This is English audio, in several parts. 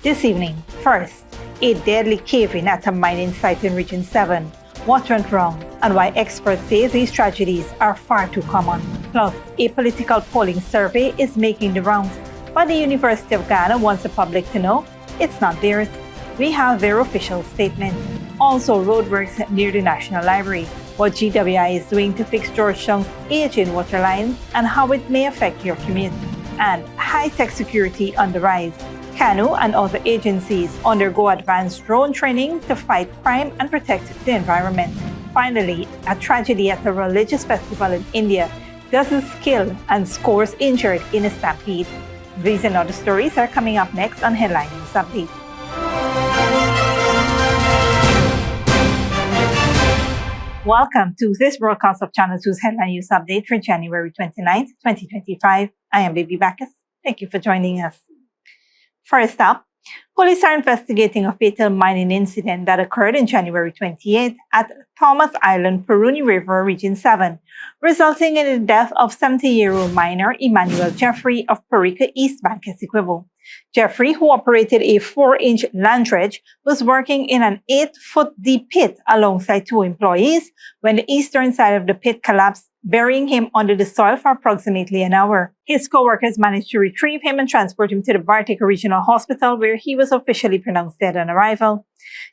This evening, first, a deadly cave-in at a mining site in Region 7. What went wrong and why experts say these tragedies are far too common. Plus, a political polling survey is making the rounds, but the University of Ghana wants the public to know it's not theirs. We have their official statement. Also, roadworks near the National Library, what GWI is doing to fix Georgetown's aging water lines and how it may affect your commute. And high-tech security on the rise. CANU and other agencies undergo advanced drone training to fight crime and protect the environment. Finally, a tragedy at a religious festival in India. Dozens killed and scores injured in a stampede. These and other stories are coming up next on Headline News Update. Welcome to this broadcast of Channel 2's Headline News Update for January 29th, 2025. I am Baby Bacchus. Thank you for joining us. First up, police are investigating a fatal mining incident that occurred on January 28th at Thomas Island, Puruni River, Region 7, resulting in the death of 70-year-old miner Emmanuel Jeffrey of Parika East Bank Essequibo. Jeffrey, who operated a 4-inch land dredge, was working in an 8-foot deep pit alongside 2 employees when the eastern side of the pit collapsed, burying him under the soil for approximately an hour. His co-workers managed to retrieve him and transport him to the Bartika Regional Hospital, where he was officially pronounced dead on arrival.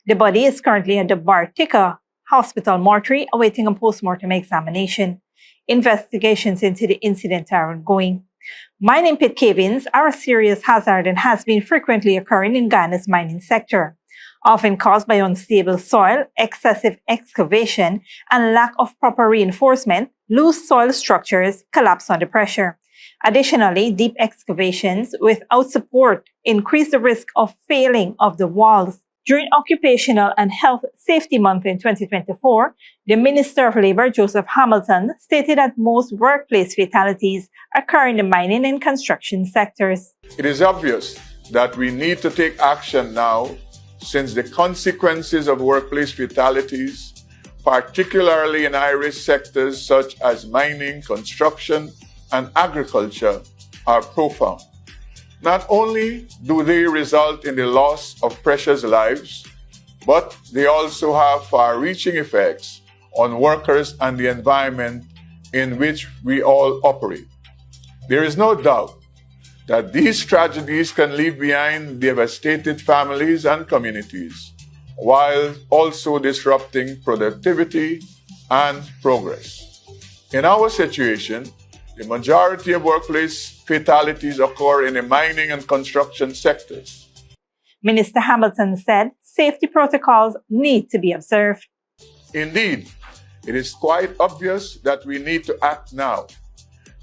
The body is currently at the Bartika Hospital mortuary awaiting a post-mortem examination. Investigations into the incident are ongoing. Mining pit cave-ins are a serious hazard and has been frequently occurring in Ghana's mining sector, often caused by unstable soil, excessive excavation, and lack of proper reinforcement. Loose soil structures collapse under pressure. Additionally, deep excavations without support increase the risk of failing of the walls. During Occupational and Health Safety Month in 2024, the Minister of Labour, Joseph Hamilton, stated that most workplace fatalities occur in the mining and construction sectors. It is obvious that we need to take action now, since the consequences of workplace fatalities, particularly in high-risk sectors such as mining, construction, and agriculture, are profound. Not only do they result in the loss of precious lives, but they also have far-reaching effects on workers and the environment in which we all operate. There is no doubt that these tragedies can leave behind devastated families and communities, while also disrupting productivity and progress. In our situation, the majority of workplace fatalities occur in the mining and construction sectors. Minister Hamilton said safety protocols need to be observed. Indeed, it is quite obvious that we need to act now.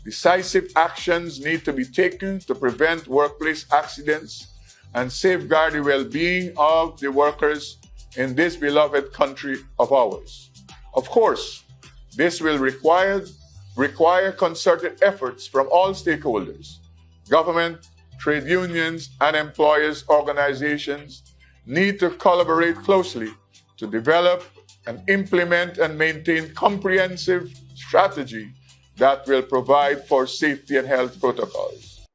Decisive actions need to be taken to prevent workplace accidents and safeguard the well-being of the workers in this beloved country of ours. Of course, this will require concerted efforts from all stakeholders. Government, trade unions, and employers' organizations need to collaborate closely to develop and implement and maintain comprehensive strategy that will provide for safety and health protocols.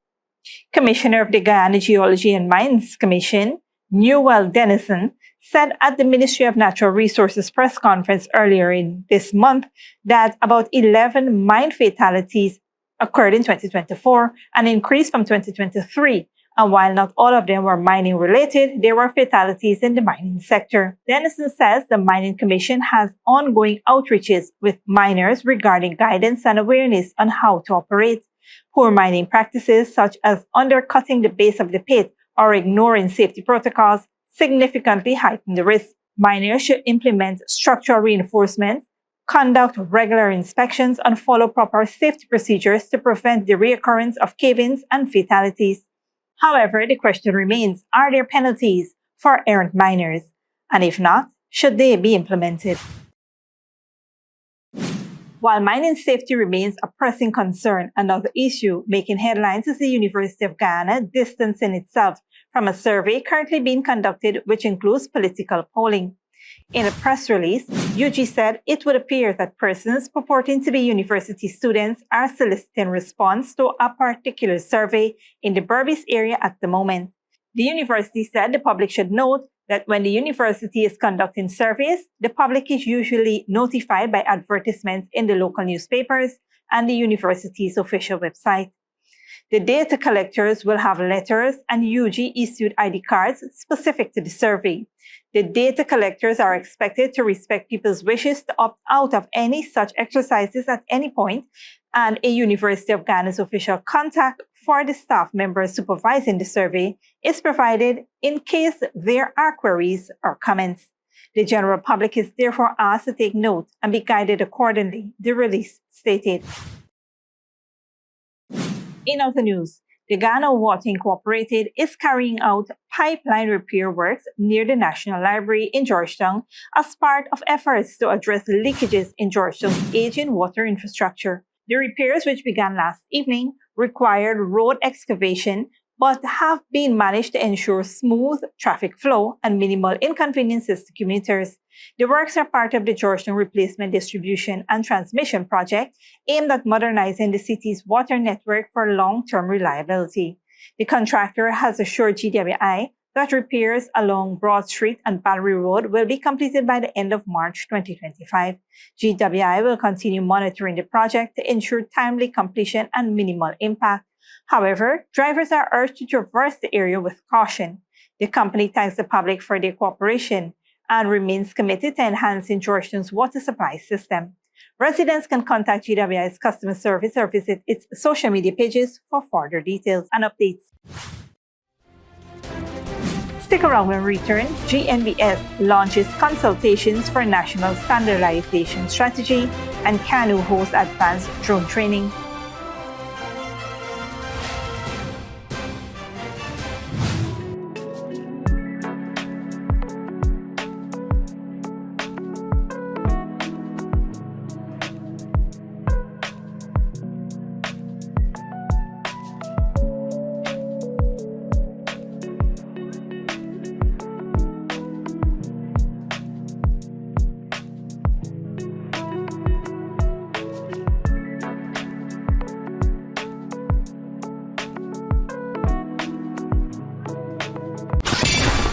Commissioner of the Guyana Geology and Mines Commission, Newell Dennison, said at the Ministry of Natural Resources press conference earlier in this month that about 11 mine fatalities occurred in 2024, an increase from 2023. And while not all of them were mining related, there were fatalities in the mining sector. Dennison says the Mining Commission has ongoing outreaches with miners regarding guidance and awareness on how to operate. Poor mining practices such as undercutting the base of the pit or ignoring safety protocols significantly heighten the risk. Miners should implement structural reinforcement, conduct regular inspections, and follow proper safety procedures to prevent the reoccurrence of cave-ins and fatalities. However, the question remains, are there penalties for errant miners? And if not, should they be implemented? While mining safety remains a pressing concern, another issue making headlines is the University of Ghana distancing itself from a survey currently being conducted, which includes political polling. In a press release, UG said it would appear that persons purporting to be university students are soliciting response to a particular survey in the Berbice area at the moment. The university said the public should note that when the university is conducting surveys, the public is usually notified by advertisements in the local newspapers and the university's official website. The data collectors will have letters and UG-issued ID cards specific to the survey. The data collectors are expected to respect people's wishes to opt out of any such exercises at any point, and a University of Ghana's official contact for the staff members supervising the survey is provided in case there are queries or comments. The general public is therefore asked to take note and be guided accordingly, the release stated. In other news, the Ghana Water Incorporated is carrying out pipeline repair works near the National Library in Georgetown as part of efforts to address leakages in Georgetown's aging water infrastructure. The repairs, which began last evening, required road excavation but have been managed to ensure smooth traffic flow and minimal inconveniences to commuters. The works are part of the Georgetown Replacement Distribution and Transmission Project aimed at modernizing the city's water network for long-term reliability. The contractor has assured GWI that repairs along Broad Street and Battery Road will be completed by the end of March 2025. GWI will continue monitoring the project to ensure timely completion and minimal impact. However, drivers are urged to traverse the area with caution. The company thanks the public for their cooperation and remains committed to enhancing Georgetown's water supply system. Residents can contact GWI's customer service or visit its social media pages for further details and updates. Stick around when we return. GNBS launches consultations for national standardization strategy, and KANU hosts advanced drone training.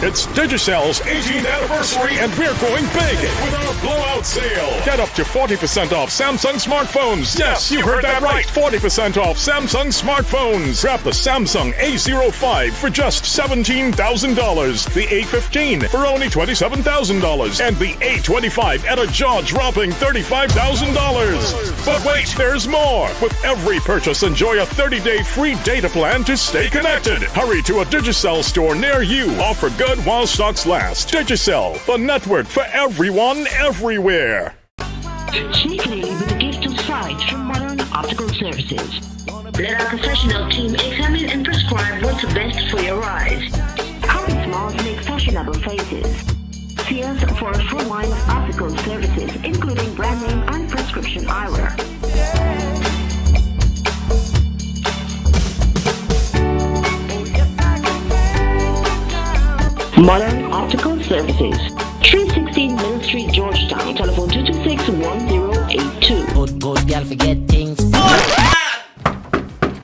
It's Digicell's 18th anniversary and we're going big with our blowout sale. Get up to 40% off Samsung smartphones. Yes, you heard that right. 40% off Samsung smartphones. Grab the Samsung A05 for just $17,000, the A15 for only $27,000, and the A25 at a jaw-dropping $35,000. But wait, there's more. With every purchase, enjoy a 30-day free data plan to stay connected. Hurry to a Digicel store near you. Offer good while stocks last. Digicel, the network for everyone, everywhere. Sneakily with a gift of sight from Modern Optical Services. Let our professional team examine and prescribe what's best for your eyes. Our smiles make fashionable faces. See us for a full line of optical services, including brand name and prescription eyewear. Modern Optical Services, 316 Mill Street, Georgetown. Telephone 226-1082. Good girl forget things.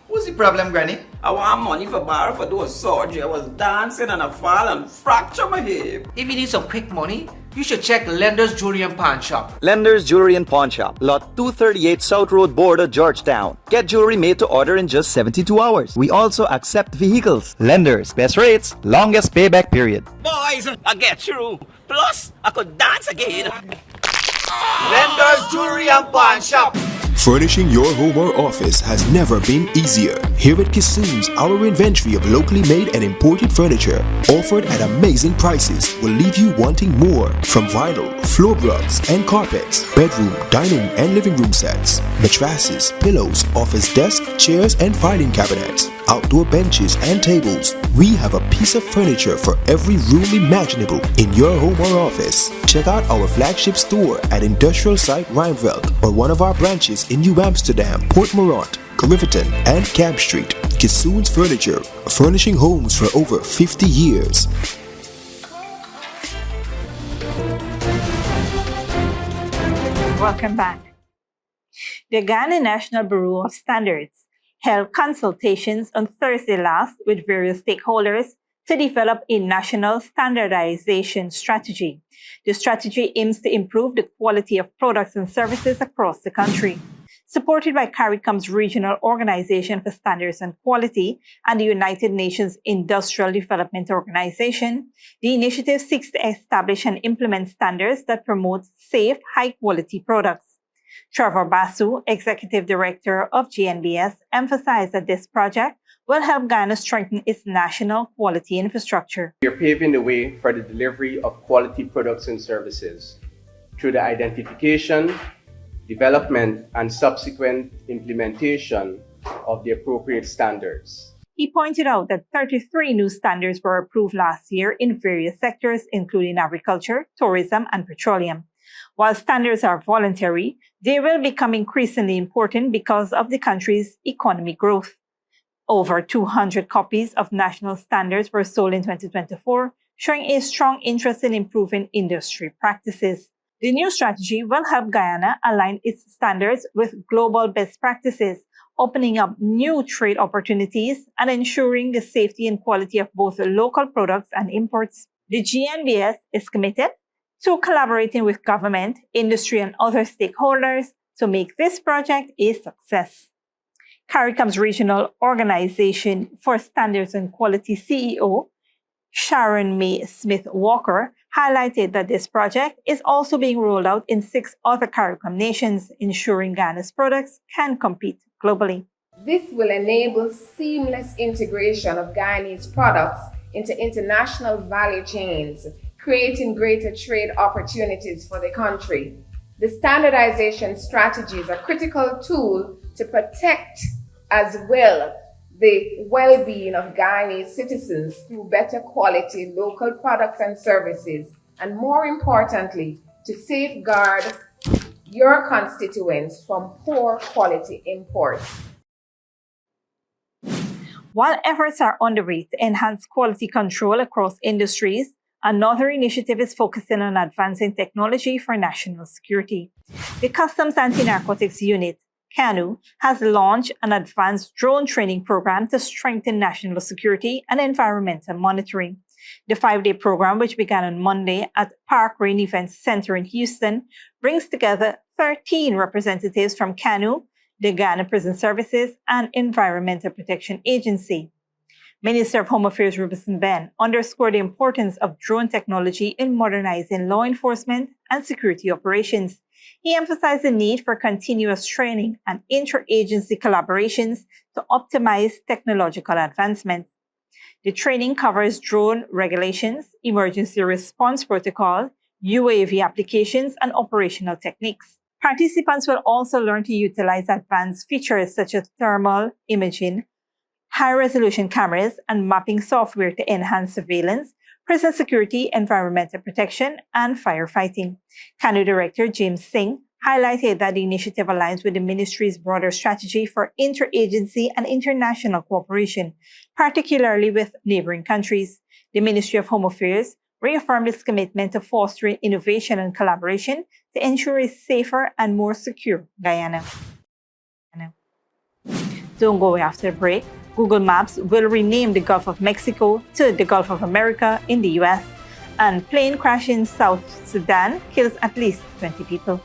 What's the problem, Granny? I want money for borrow for those surgery. I was dancing and I fall and fracture my hip. If you need some quick money, you should check Lender's Jewelry and Pawn Shop. Lender's Jewelry and Pawn Shop, Lot 238 South Road Border, Georgetown. Get jewelry made to order in just 72 hours. We also accept vehicles. Lender's, best rates, longest payback period. Boys, I get through. Plus, I could dance again. Lender's Jewelry and Pawn Shop. Furnishing your home or office has never been easier. Here at Kissoon's, our inventory of locally made and imported furniture, offered at amazing prices, will leave you wanting more. From vinyl, floor rugs and carpets, bedroom, dining and living room sets, mattresses, pillows, office desk, chairs and filing cabinets, outdoor benches and tables. We have a piece of furniture for every room imaginable in your home or office. Check out our flagship store at Industrial Site Rijnveld or one of our branches in New Amsterdam, Port Morant, Riverton and Camp Street. Kissoon's Furniture, furnishing homes for over 50 years. Welcome back. The Ghana National Bureau of Standards held consultations on Thursday last with various stakeholders to develop a national standardization strategy. The strategy aims to improve the quality of products and services across the country. Supported by CARICOM's Regional Organization for Standards and Quality and the United Nations Industrial Development Organization, the initiative seeks to establish and implement standards that promote safe, high-quality products. Trevor Basu, Executive Director of GNBS, emphasized that this project will help Ghana strengthen its national quality infrastructure. We are paving the way for the delivery of quality products and services through the identification, development, and subsequent implementation of the appropriate standards. He pointed out that 33 new standards were approved last year in various sectors, including agriculture, tourism, and petroleum. While standards are voluntary, they will become increasingly important because of the country's economic growth. Over 200 copies of national standards were sold in 2024, showing a strong interest in improving industry practices. The new strategy will help Guyana align its standards with global best practices, opening up new trade opportunities and ensuring the safety and quality of both local products and imports. The GNBS is committed to collaborating with government, industry, and other stakeholders to make this project a success. CARICOM's Regional Organization for Standards and Quality CEO, Sharon May Smith-Walker, highlighted that this project is also being rolled out in 6 other CARICOM nations, ensuring Ghana's products can compete globally. This will enable seamless integration of Guyanese products into international value chains, creating greater trade opportunities for the country. The standardization strategy is a critical tool to protect as well the well-being of Guyanese citizens through better quality local products and services, and more importantly, to safeguard your constituents from poor quality imports. While efforts are underway to enhance quality control across industries, another initiative is focusing on advancing technology for national security. The Customs Anti-Narcotics Unit, CANU, has launched an advanced drone training program to strengthen national security and environmental monitoring. The 5-day program, which began on Monday at Park Rain Events Center in Houston, brings together 13 representatives from CANU, the Ghana Prison Services, and Environmental Protection Agency. Minister of Home Affairs Robertson Ben underscored the importance of drone technology in modernizing law enforcement and security operations. He emphasized the need for continuous training and interagency collaborations to optimize technological advancements. The training covers drone regulations, emergency response protocol, UAV applications, and operational techniques. Participants will also learn to utilize advanced features such as thermal imaging, high-resolution cameras, and mapping software to enhance surveillance, prison security, environmental protection, and firefighting. CANU Director James Singh highlighted that the initiative aligns with the ministry's broader strategy for interagency and international cooperation, particularly with neighboring countries. The Ministry of Home Affairs reaffirmed its commitment to fostering innovation and collaboration to ensure a safer and more secure Guyana. Don't go away after a break. Google Maps will rename the Gulf of Mexico to the Gulf of America in the US, and plane crash in South Sudan kills at least 20 people.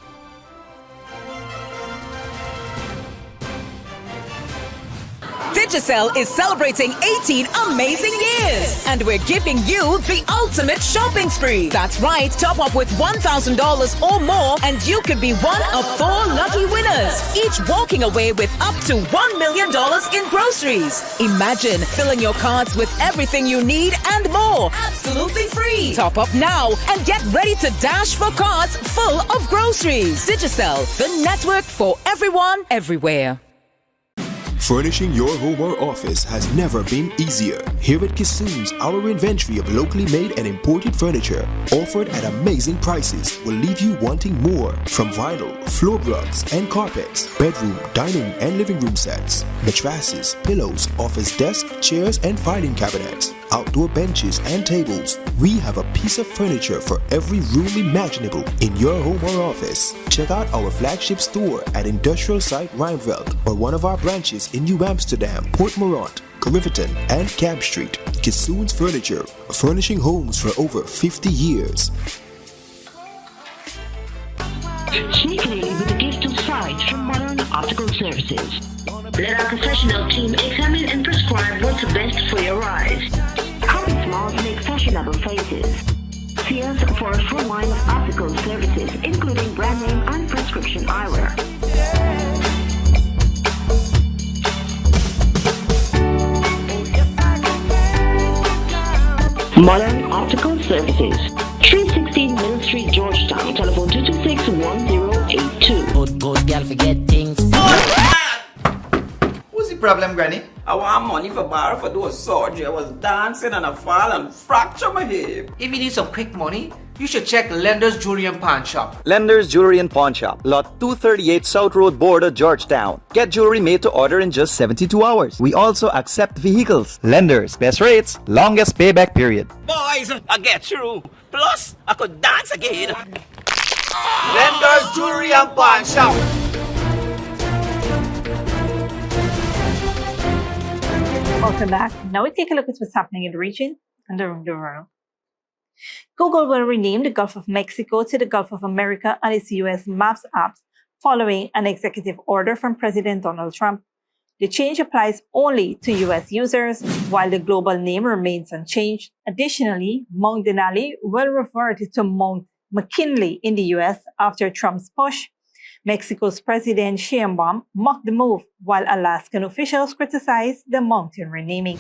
Digicel is celebrating 18 amazing years, and we're giving you the ultimate shopping spree. That's right, top up with $1,000 or more, and you could be one of 4 lucky winners, each walking away with up to $1 million in groceries. Imagine filling your carts with everything you need and more, absolutely free. Top up now and get ready to dash for carts full of groceries. Digicel, the network for everyone, everywhere. Furnishing your home or office has never been easier. Here at Kissoon's, our inventory of locally made and imported furniture, offered at amazing prices, will leave you wanting more. From vinyl, floor rugs and carpets, bedroom, dining and living room sets, mattresses, pillows, office desk, chairs and filing cabinets, outdoor benches and tables. We have a piece of furniture for every room imaginable in your home or office. Check out our flagship store at Industrial Site Rijnveld or one of our branches in New Amsterdam, Port Morant, Riverton, and Cab Street. Kissoon's Furniture, furnishing homes for over 50 years. Sneakily with a gift of sight from Modern Optical Services. Let our professional team examine and prescribe what's the best for your eyes. How smiles make fashionable faces. See us for a full line of optical services, including brand name and prescription eyewear. Modern Optical Services, 316 Middle Street, Georgetown. Telephone 226-1082. Good girl forget things. What's the problem, Granny? I want money for borrow for those surgery. I was dancing and I fall and fracture my hip. If you need some quick money, you should check Lender's Jewelry and Pawn Shop. Lender's Jewelry and Pawn Shop, lot 238 South Road Border, Georgetown. Get jewelry made to order in just 72 hours. We also accept vehicles. Lender's, best rates, longest payback period. Boys, I get through. Plus, I could dance again. Lender's Jewelry and Pawn Shop. Welcome back. Now we take a look at what's happening in the region and around the world. Google will rename the Gulf of Mexico to the Gulf of America on its US Maps apps following an executive order from President Donald Trump. The change applies only to US users, while the global name remains unchanged. Additionally, Mount Denali will revert to Mount McKinley in the US after Trump's push. Mexico's President Sheinbaum mocked the move, while Alaskan officials criticized the mountain renaming.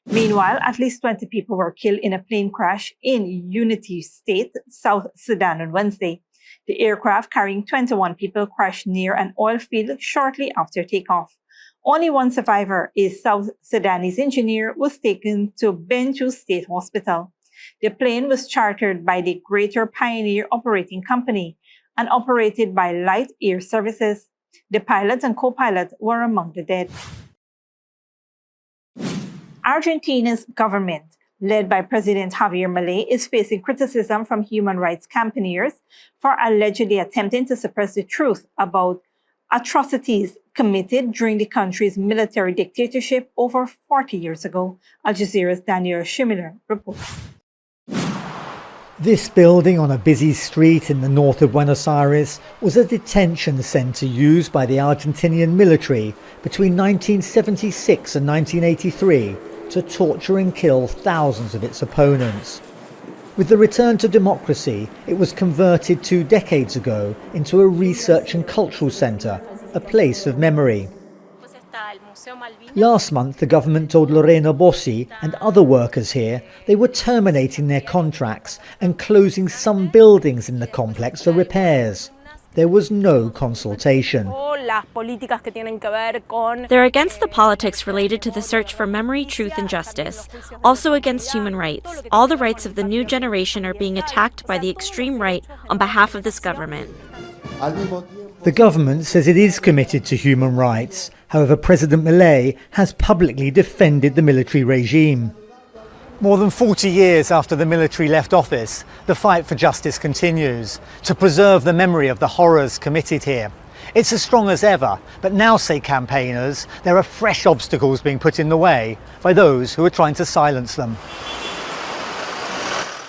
Meanwhile, at least 20 people were killed in a plane crash in Unity State, South Sudan on Wednesday. The aircraft carrying 21 people crashed near an oil field shortly after takeoff. Only one survivor, a South Sudanese engineer, was taken to Bentiu State Hospital. The plane was chartered by the Greater Pioneer Operating Company and operated by Light Air Services. The pilot and co-pilot were among the dead. Argentina's government, led by President Javier Milei, is facing criticism from human rights campaigners for allegedly attempting to suppress the truth about atrocities committed during the country's military dictatorship over 40 years ago. Al Jazeera's Daniel Schimler reports. This building on a busy street in the north of Buenos Aires was a detention center used by the Argentinian military between 1976 and 1983 to torture and kill thousands of its opponents. With the return to democracy, it was converted 2 decades ago into a research and cultural center, a place of memory. Last month, the government told Lorena Bossi and other workers here they were terminating their contracts and closing some buildings in the complex for repairs. There was no consultation. They're against the politics related to the search for memory, truth, and justice, also against human rights. All the rights of the new generation are being attacked by the extreme right on behalf of this government. The government says it is committed to human rights. However, President Milei has publicly defended the military regime. More than 40 years after the military left office, the fight for justice continues to preserve the memory of the horrors committed here. It's as strong as ever, but now, say campaigners, there are fresh obstacles being put in the way by those who are trying to silence them.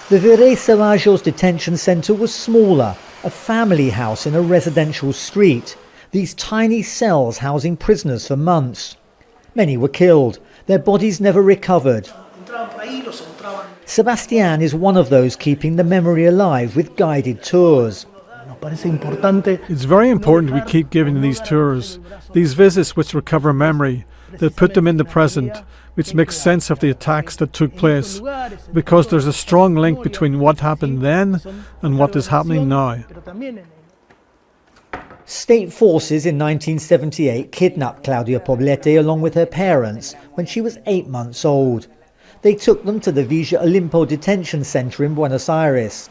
The Virrey Cerrajos detention centre was smaller, a family house in a residential street. These tiny cells housing prisoners for months. Many were killed, their bodies never recovered. Sebastian is one of those keeping the memory alive with guided tours. It's very important we keep giving these tours, these visits which recover memory, that put them in the present, which makes sense of the attacks that took place, because there's a strong link between what happened then and what is happening now. State forces in 1978 kidnapped Claudia Poblete along with her parents when she was 8 months old. They took them to the Villa Olimpo detention center in Buenos Aires.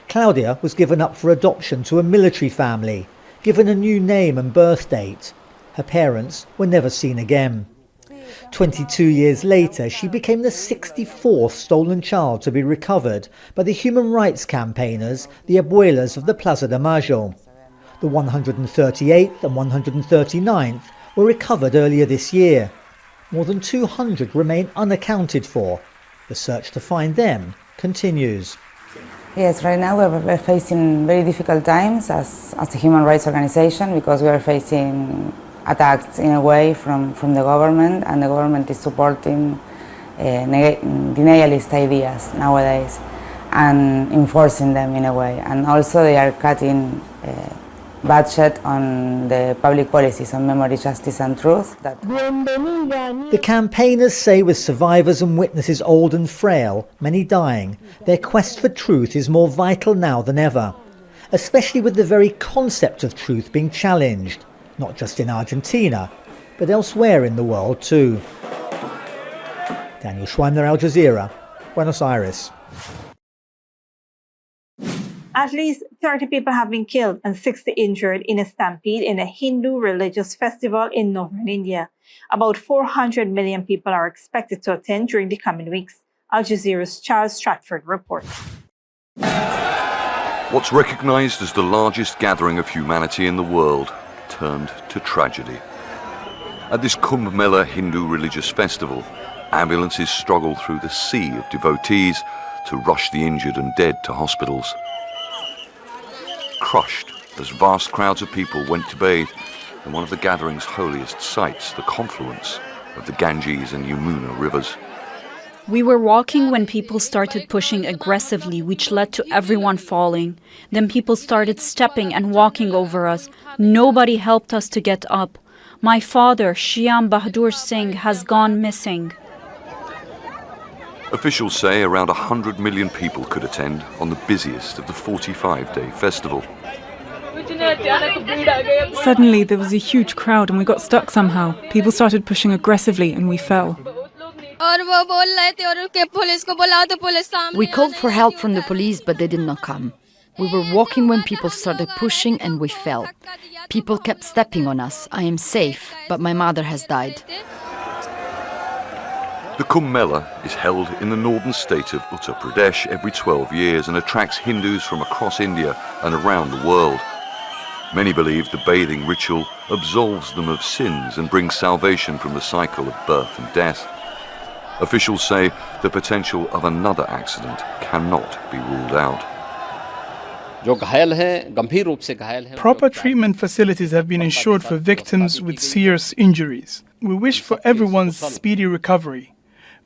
Claudia was given up for adoption to a military family, given a new name and birth date. Her parents were never seen again. 22 years later, she became the 64th stolen child to be recovered by the human rights campaigners, the Abuelas of the Plaza de Mayo. The 138th and 139th were recovered earlier this year. More than 200 remain unaccounted for. The search to find them continues. Yes, right now we're facing very difficult times as a human rights organization because we are facing attacks in a way from the government, and the government is supporting denialist ideas nowadays and enforcing them in a way. And also they are cutting budget on the public policies on memory, justice and truth. The campaigners say with survivors and witnesses old and frail, many dying, their quest for truth is more vital now than ever, especially with the very concept of truth being challenged, not just in Argentina, but elsewhere in the world too. Daniel Schweimler, Al Jazeera, Buenos Aires. At least 30 people have been killed and 60 injured in a stampede in a Hindu religious festival in northern India. About 400 million people are expected to attend during the coming weeks. Al Jazeera's Charles Stratford reports. What's recognized as the largest gathering of humanity in the world turned to tragedy. At this Kumbh Mela Hindu religious festival, ambulances struggle through the sea of devotees to rush the injured and dead to hospitals. Crushed as vast crowds of people went to bathe in one of the gathering's holiest sites, the confluence of the Ganges and Yamuna rivers. We were walking when people started pushing aggressively, which led to everyone falling. Then people started stepping and walking over us. Nobody helped us to get up. My father, Shyam Bahadur Singh, has gone missing. Officials say around 100 million people could attend on the busiest of the 45-day festival. Suddenly there was a huge crowd and we got stuck somehow. People started pushing aggressively and we fell. We called for help from the police, but they did not come. We were walking when people started pushing and we fell. People kept stepping on us. I am safe, but my mother has died. The Kumbh Mela is held in the northern state of Uttar Pradesh every 12 years and attracts Hindus from across India and around the world. Many believe the bathing ritual absolves them of sins and brings salvation from the cycle of birth and death. Officials say the potential of another accident cannot be ruled out. Proper treatment facilities have been ensured for victims with serious injuries. We wish for everyone's speedy recovery.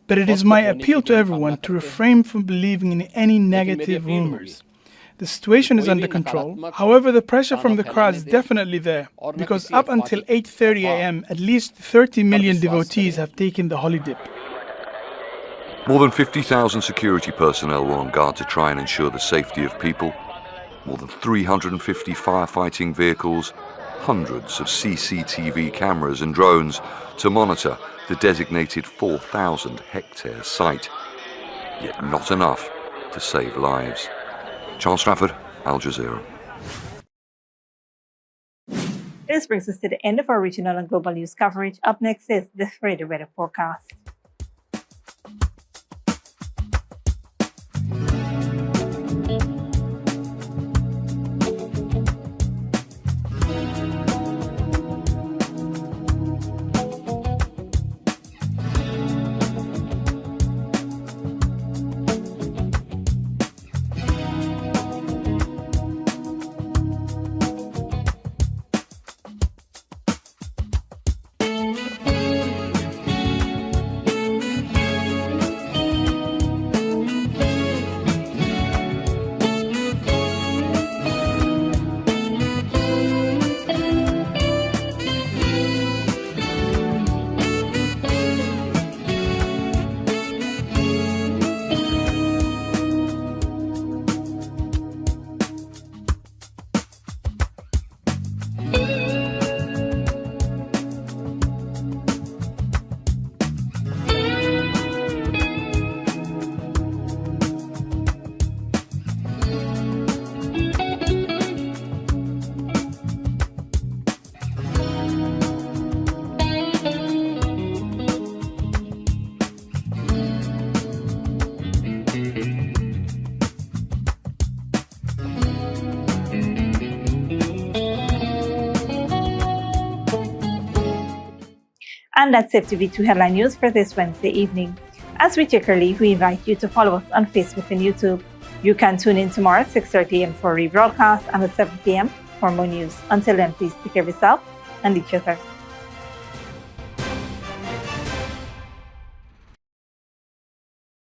But it is my appeal to everyone to refrain from believing in any negative rumors. The situation is under control. However, the pressure from the crowd is definitely there, because up until 8:30 a.m., at least 30 million devotees have taken the holy dip. More than 50,000 security personnel were on guard to try and ensure the safety of people. More than 350 firefighting vehicles, hundreds of CCTV cameras and drones to monitor the designated 4,000-hectare site. Yet not enough to save lives. Charles Stratford, Al Jazeera. This brings us to the end of our regional and global news coverage. Up next is the Radio Weather Forecast. And that's it to B2 Headline News for this Wednesday evening. As we take our leave, we invite you to follow us on Facebook and YouTube. You can tune in tomorrow at 6:30 a.m. for a rebroadcast and at 7 p.m. for more news. Until then, please take care of yourself and each other.